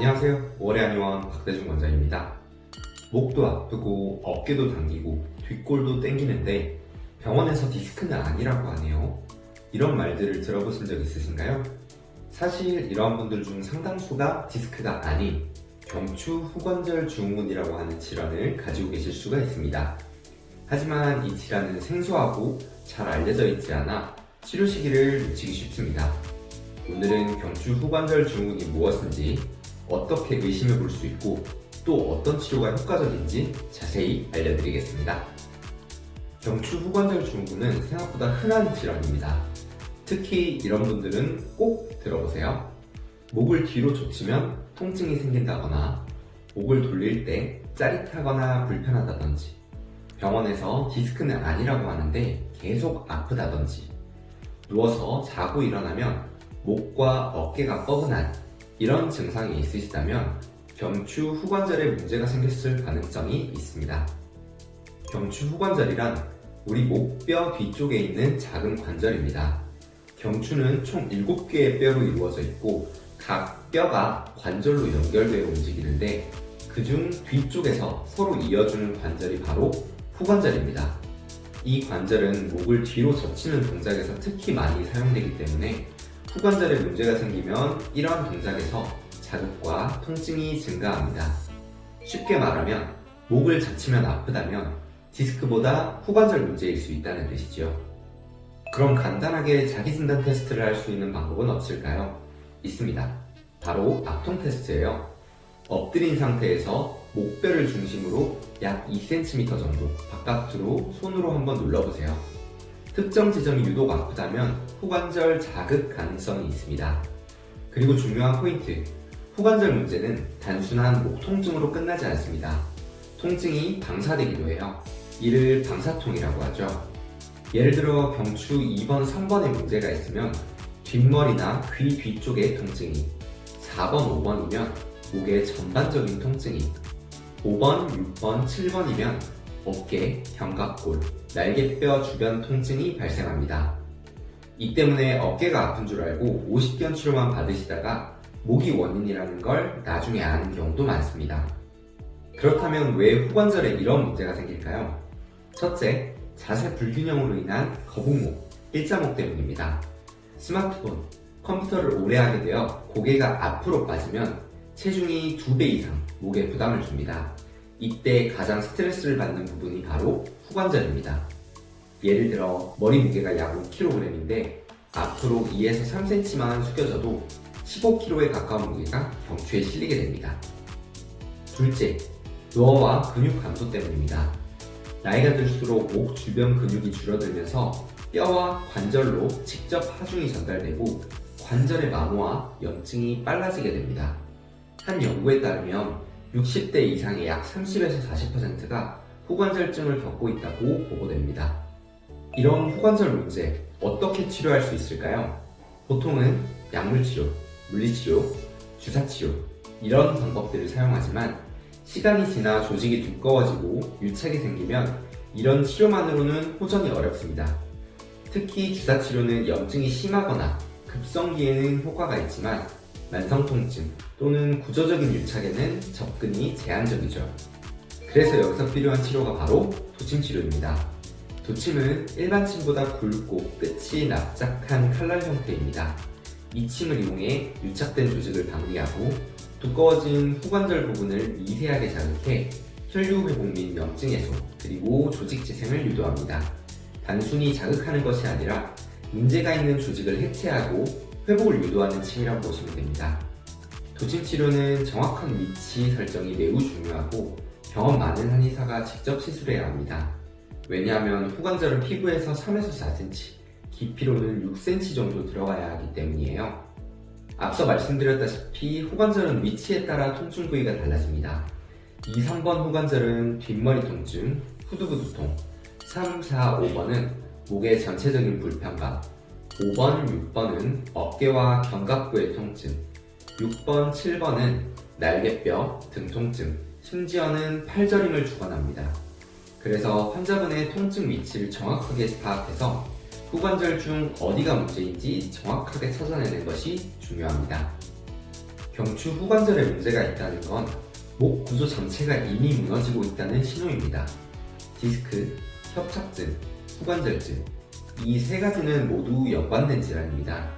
안녕하세요. 월의 한의원 박대중 원장입니다. 목도 아프고 어깨도 당기고 뒷골도 땡기는데 병원에서 디스크는 아니라고 하네요. 이런 말들을 들어보신 적 있으신가요? 사실 이러한 분들 중 상당수가 디스크가 아닌 경추 후관절 증후군이라고 하는 질환을 가지고 계실 수가 있습니다. 하지만 이 질환은 생소하고 잘 알려져 있지 않아 치료 시기를 놓치기 쉽습니다. 오늘은 경추 후관절 증후군이 무엇인지, 어떻게 의심해 볼 수 있고 또 어떤 치료가 효과적인지 자세히 알려드리겠습니다. 경추 후관절 증후군은 생각보다 흔한 질환입니다. 특히 이런 분들은 꼭 들어보세요. 목을 뒤로 젖히면 통증이 생긴다거나, 목을 돌릴 때 짜릿하거나 불편하다든지, 병원에서 디스크는 아니라고 하는데 계속 아프다든지, 누워서 자고 일어나면 목과 어깨가 뻐근한 이런 증상이 있으시다면 경추 후관절에 문제가 생겼을 가능성이 있습니다. 경추 후관절이란 우리 목뼈 뒤쪽에 있는 작은 관절입니다. 경추는 총 7개의 뼈로 이루어져 있고 각 뼈가 관절로 연결되어 움직이는데, 그중 뒤쪽에서 서로 이어주는 관절이 바로 후관절입니다. 이 관절은 목을 뒤로 젖히는 동작에서 특히 많이 사용되기 때문에 후관절에 문제가 생기면 이러한 동작에서 자극과 통증이 증가합니다. 쉽게 말하면 목을 젖히면 아프다면 디스크보다 후관절 문제일 수 있다는 뜻이죠. 그럼 간단하게 자기진단 테스트를 할 수 있는 방법은 없을까요? 있습니다. 바로 압통 테스트예요. 엎드린 상태에서 목뼈를 중심으로 약 2cm 정도 바깥으로 손으로 한번 눌러보세요. 특정 지점이 유독 아프다면 후관절 자극 가능성이 있습니다. 그리고 중요한 포인트, 후관절 문제는 단순한 목 통증으로 끝나지 않습니다. 통증이 방사되기도 해요. 이를 방사통이라고 하죠. 예를 들어 경추 2번, 3번에 문제가 있으면 뒷머리나 귀 뒤쪽에 통증이, 4번, 5번이면 목의 전반적인 통증이, 5번, 6번, 7번이면 어깨, 견갑골, 날개뼈 주변 통증이 발생합니다. 이 때문에 어깨가 아픈 줄 알고 50견 치료만 받으시다가 목이 원인이라는 걸 나중에 아는 경우도 많습니다. 그렇다면 왜 후관절에 이런 문제가 생길까요? 첫째, 자세 불균형으로 인한 거북목, 일자목 때문입니다. 스마트폰, 컴퓨터를 오래 하게 되어 고개가 앞으로 빠지면 체중이 2배 이상 목에 부담을 줍니다. 이때 가장 스트레스를 받는 부분이 바로 후관절입니다. 예를 들어 머리 무게가 약 5kg인데 앞으로 2에서 3cm만 숙여져도 15kg에 가까운 무게가 경추에 실리게 됩니다. 둘째, 노화와 근육 감소 때문입니다. 나이가 들수록 목 주변 근육이 줄어들면서 뼈와 관절로 직접 하중이 전달되고 관절의 마모와 염증이 빨라지게 됩니다. 한 연구에 따르면 60대 이상의 약 30에서 40%가 후관절증을 겪고 있다고 보고됩니다. 이런 후관절 문제 어떻게 치료할 수 있을까요? 보통은 약물치료, 물리치료, 주사치료 이런 방법들을 사용하지만 시간이 지나 조직이 두꺼워지고 유착이 생기면 이런 치료만으로는 호전이 어렵습니다. 특히 주사치료는 염증이 심하거나 급성기에는 효과가 있지만 만성통증 또는 구조적인 유착에는 접근이 제한적이죠. 그래서 여기서 필요한 치료가 바로 도침치료입니다. 도침은 일반 침보다 굵고 끝이 납작한 칼날 형태입니다. 이 침을 이용해 유착된 조직을 방리하고 두꺼워진 후관절 부분을 미세하게 자극해 혈류 회복 및 염증 해소, 그리고 조직 재생을 유도합니다. 단순히 자극하는 것이 아니라 문제가 있는 조직을 해체하고 회복을 유도하는 침이라고 보시면 됩니다. 도침 치료는 정확한 위치 설정이 매우 중요하고 경험 많은 한의사가 직접 시술해야 합니다. 왜냐하면 후관절은 피부에서 3에서 4cm, 깊이로는 6cm 정도 들어가야 하기 때문이에요. 앞서 말씀드렸다시피 후관절은 위치에 따라 통증 부위가 달라집니다. 2, 3번 후관절은 뒷머리 통증, 후두부두통, 3, 4, 5번은 목의 전체적인 불편감, 5번, 6번은 어깨와 견갑부의 통증, 6번, 7번은 날개뼈, 등 통증, 심지어는 팔저림을 주관합니다. 그래서 환자분의 통증 위치를 정확하게 파악해서 후관절 중 어디가 문제인지 정확하게 찾아내는 것이 중요합니다. 경추 후관절에 문제가 있다는 건 목 구조 전체가 이미 무너지고 있다는 신호입니다. 디스크, 협착증, 후관절증, 이 세 가지는 모두 연관된 질환입니다.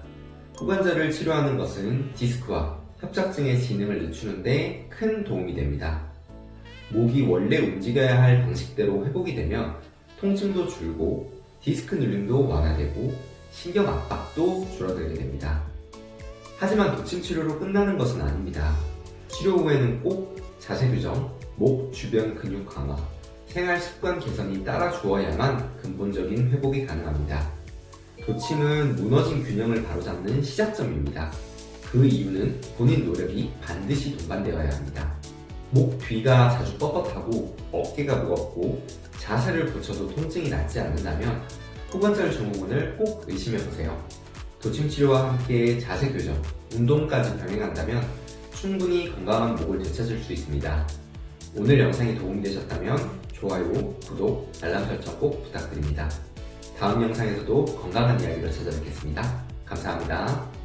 후관절을 치료하는 것은 디스크와 협착증의 기능을 늦추는데 큰 도움이 됩니다. 목이 원래 움직여야 할 방식대로 회복이 되면 통증도 줄고 디스크 눌림도 완화되고 신경 압박도 줄어들게 됩니다. 하지만 도침 치료로 끝나는 것은 아닙니다. 치료 후에는 꼭 자세 교정, 목 주변 근육 강화, 생활 습관 개선이 따라주어야만 근본적인 회복이 가능합니다. 도침은 무너진 균형을 바로잡는 시작점입니다. 그 이유는 본인 노력이 반드시 동반되어야 합니다. 목 뒤가 자주 뻣뻣하고 어깨가 무겁고 자세를 고쳐도 통증이 낫지 않는다면 후관절 증후군을 꼭 의심해보세요. 도침 치료와 함께 자세 교정, 운동까지 병행한다면 충분히 건강한 목을 되찾을 수 있습니다. 오늘 영상이 도움이 되셨다면 좋아요, 구독, 알람 설정 꼭 부탁드립니다. 다음 영상에서도 건강한 이야기로 찾아뵙겠습니다. 감사합니다.